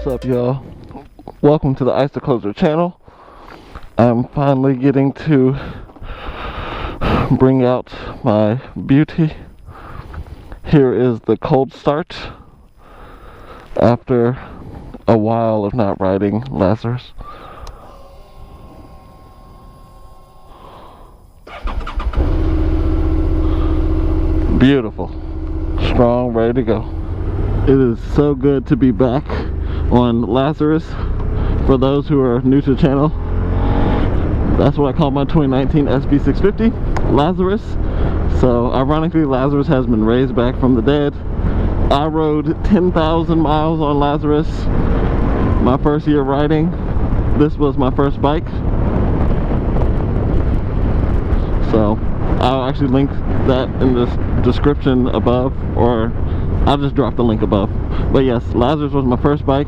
What's up, y'all? Welcome to the Ice to Closer channel. I'm finally getting to bring out my beauty. Here is the cold start after a while of not riding Lazarus. Beautiful, strong, ready to go. It is so good to be back on Lazarus. For those who are new to the channel, that's what I call my 2019 SB650, Lazarus. So ironically, Lazarus has been raised back from the dead. I rode 10,000 miles on Lazarus my first year riding. This was my first bike. So I'll actually link that in the description above, or I'll just drop the link above. But yes, Lazarus was my first bike,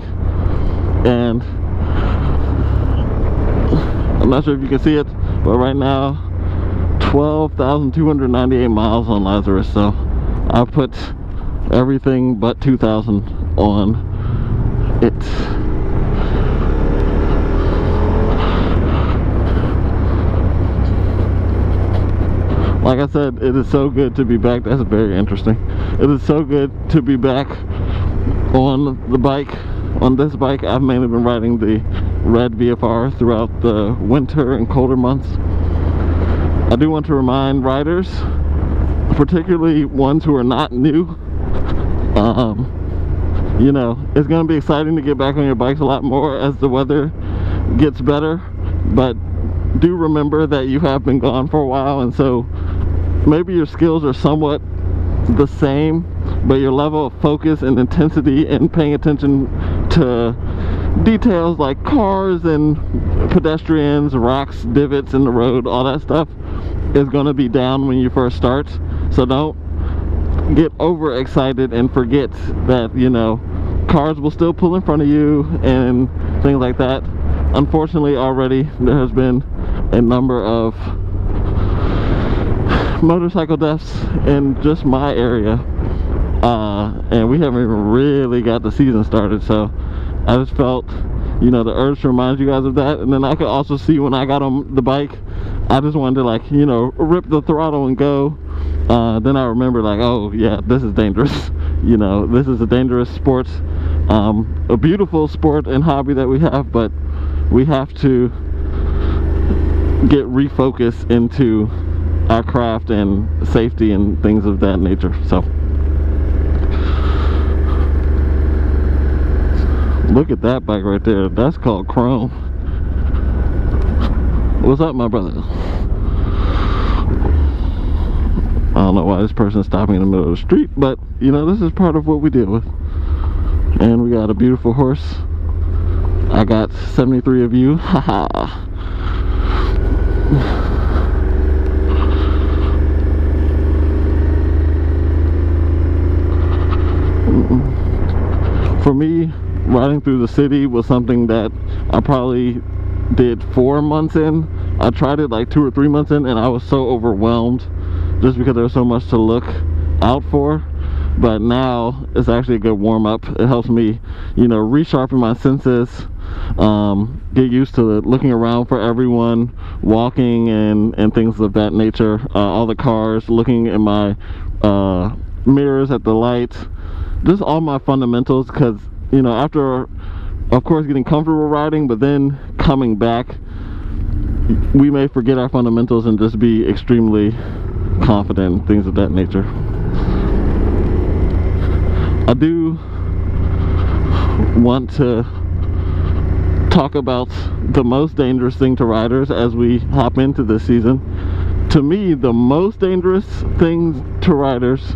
and I'm not sure if you can see it, but right now 12,298 miles on Lazarus. So I put everything but 2,000 on it. Like I said, it is so good to be back. That's very interesting. It is so good to be back on the bike. On this bike, I've mainly been riding the red VFR throughout the winter and colder months. I do want to remind riders, particularly ones who are not new, you know, it's going to be exciting to get back on your bikes a lot more as the weather gets better, but do remember that you have been gone for a while, and so maybe your skills are somewhat the same, but your level of focus and intensity and paying attention to details like cars and pedestrians, rocks, divots in the road, all that stuff is going to be down when you first start. So don't get overexcited and forget that, you know, cars will still pull in front of you and things like that. Unfortunately, already there has been a number of motorcycle deaths in just my area, and we haven't even really got the season started. So I just felt, you know, the urge to remind you guys of that. And then I could also see when I got on the bike, I just wanted to, like, you know, rip the throttle and go. Then I remember, like, oh yeah, this is dangerous. You know, this is a dangerous sport, a beautiful sport and hobby that we have, but we have to get refocused into our craft and safety and things of that nature. So look at that bike right there. That's called chrome. What's up, my brother? I don't know why this person's stopping in the middle of the street, but you know, this is part of what we deal with. And we got a beautiful horse. I got 73 of you. Haha. For me, riding through the city was something that I probably did 4 months in. I tried it like 2 or 3 months in, and I was so overwhelmed just because there was so much to look out for. But now it's actually a good warm-up. It helps me, you know, resharpen my senses, get used to looking around for everyone, walking and things of that nature, all the cars, looking in my mirrors at the light, just all my fundamentals. Because, you know, after, of course, getting comfortable riding, but then coming back, we may forget our fundamentals and just be extremely confident, things of that nature. I do want to talk about the most dangerous thing to riders as we hop into this season. To me, the most dangerous thing to riders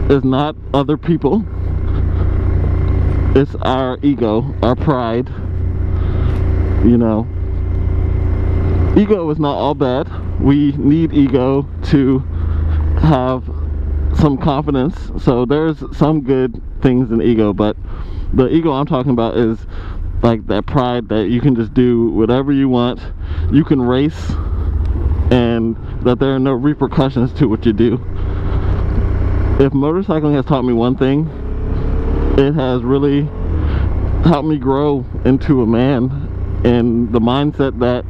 is not other people. It's our ego, our pride. You know, ego is not all bad. We need ego to have some confidence. So there's some good things in ego, but the ego I'm talking about is like that pride that you can just do whatever you want. You can race and that there are no repercussions to what you do. If motorcycling has taught me one thing, it has really helped me grow into a man, and the mindset that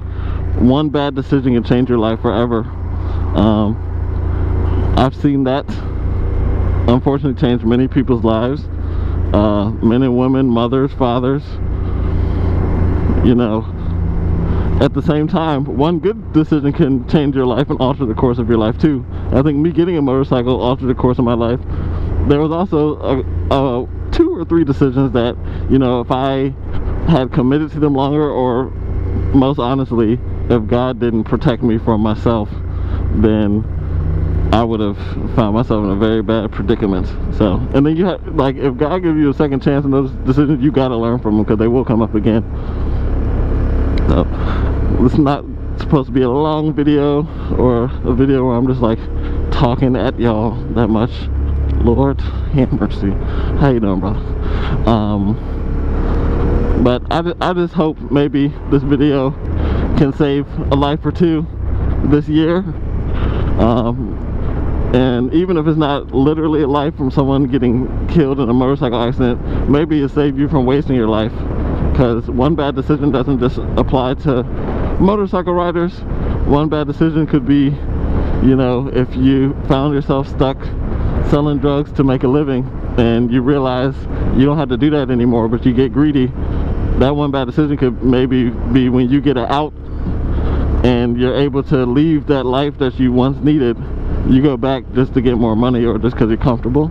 one bad decision can change your life forever. I've seen that unfortunately change many people's lives, men and women, mothers, fathers. You know, at the same time, one good decision can change your life and alter the course of your life too. I think me getting a motorcycle altered the course of my life. There was also 2 or 3 decisions that, you know, if I had committed to them longer, or most honestly, if God didn't protect me from myself, then I would have found myself in a very bad predicament. So, and then you have, like, if God gives you a second chance in those decisions, you got to learn from them, because they will come up again. So, it's not supposed to be a long video, or a video where I'm just like talking at y'all that much. Lord have mercy. How you doing, brother? But I just hope maybe this video can save a life or 2 this year. And even if it's not literally a life from someone getting killed in a motorcycle accident, maybe it saved you from wasting your life. Because one bad decision doesn't just apply to motorcycle riders. One bad decision could be, you know, if you found yourself stuck selling drugs to make a living, and you realize you don't have to do that anymore, but you get greedy. That one bad decision could maybe be when you get an out and you're able to leave that life that you once needed. You go back just to get more money, or just because you're comfortable.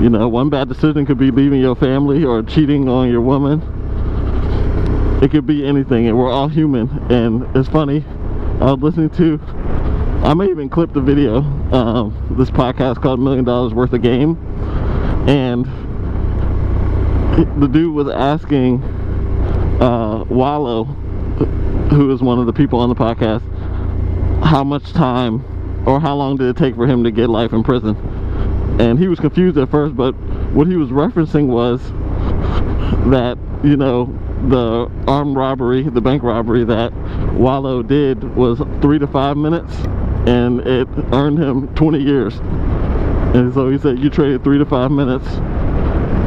You know, one bad decision could be leaving your family or cheating on your woman. It could be anything, and we're all human. And it's funny, I was listening to, I may even clip the video, this podcast called $1 Million Worth of Game, and the dude was asking Wallo, who is one of the people on the podcast, how much time or how long did it take for him to get life in prison. And he was confused at first, but what he was referencing was that, you know, the armed robbery, the bank robbery that Wallo did was 3 to 5 minutes, and it earned him 20 years. And so he said, you traded 3 to 5 minutes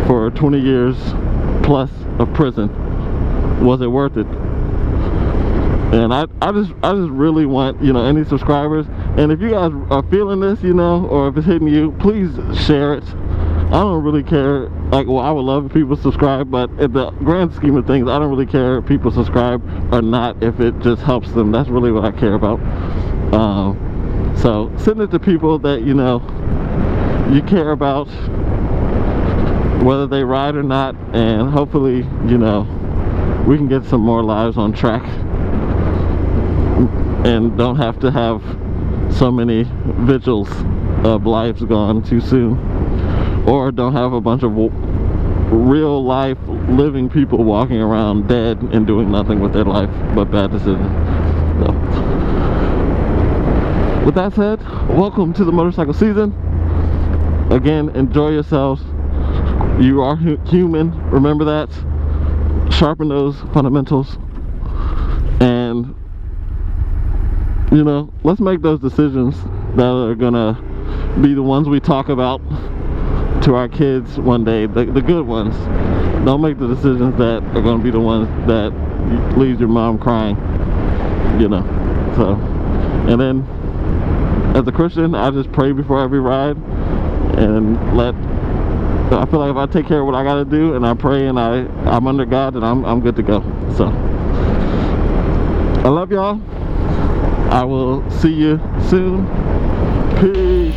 for 20 years plus of prison. Was it worth it? And I just really want, you know, any subscribers, and if you guys are feeling this, you know, or if it's hitting you, please share it. I don't really care. Like, well, I would love if people subscribe, but at the grand scheme of things, I don't really care if people subscribe or not, if it just helps them. That's really what I care about. So send it to people that, you know, you care about, whether they ride or not, and hopefully, you know, we can get some more lives on track and don't have to have so many vigils of lives gone too soon, or don't have a bunch of real life living people walking around dead and doing nothing with their life but bad decisions. So, with that said, welcome to the motorcycle season. Again, enjoy yourselves. You are human, remember that. Sharpen those fundamentals, and, you know, let's make those decisions that are gonna be the ones we talk about to our kids one day, the good ones. Don't make the decisions that are gonna be the ones that leaves your mom crying, you know. So, and then as a Christian, I just pray before every ride, and I feel like if I take care of what I gotta do, and I pray, and I'm under God, and I'm good to go. So, I love y'all. I will see you soon. Peace.